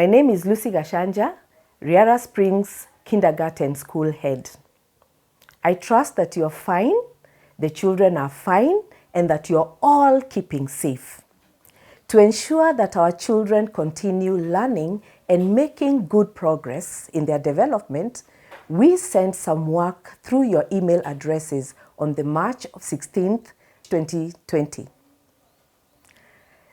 My name is Lucy Gashanja, Riara Springs Kindergarten School Head. I trust that you're fine, the children are fine, and that you're all keeping safe. To ensure that our children continue learning and making good progress in their development, we sent some work through your email addresses on the March 16th, 2020.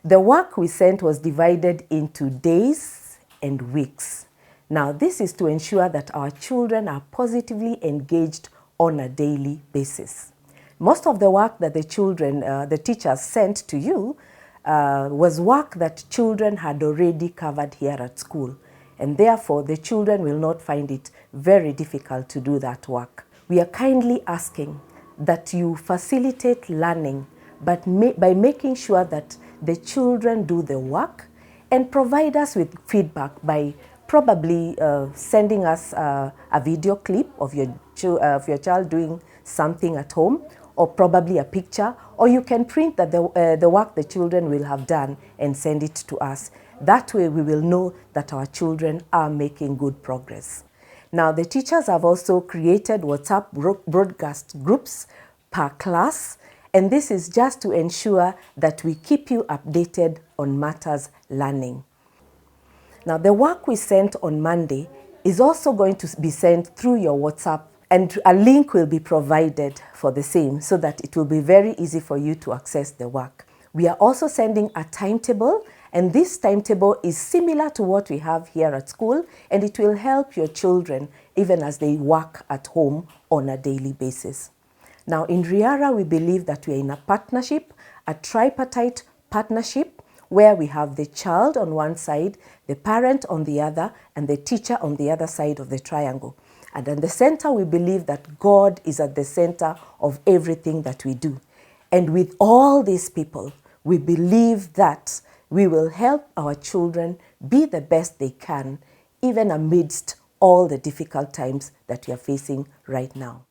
The work we sent was divided into days and weeks. Now, this is to ensure that our children are positively engaged on a daily basis. Most of the work that the teachers sent to you was work that children had already covered here at school. And therefore, the children will not find it very difficult to do that work. We are kindly asking that you facilitate learning, but by making sure that the children do the work and provide us with feedback by probably sending us a video clip of your child doing something at home, or probably a picture, or you can print that the work the children will have done and send it to us. That way we will know that our children are making good progress. Now, the teachers have also created WhatsApp broadcast groups per class, and this is just to ensure that we keep you updated on matters learning. Now, the work we sent on Monday is also going to be sent through your WhatsApp, and a link will be provided for the same so that it will be very easy for you to access the work. We are also sending a timetable, and this timetable is similar to what we have here at school, and it will help your children even as they work at home on a daily basis. Now, in Riara, we believe that we are in a partnership, a tripartite partnership, where we have the child on one side, the parent on the other, and the teacher on the other side of the triangle. And in the center, we believe that God is at the center of everything that we do. And with all these people, we believe that we will help our children be the best they can, even amidst all the difficult times that we are facing right now.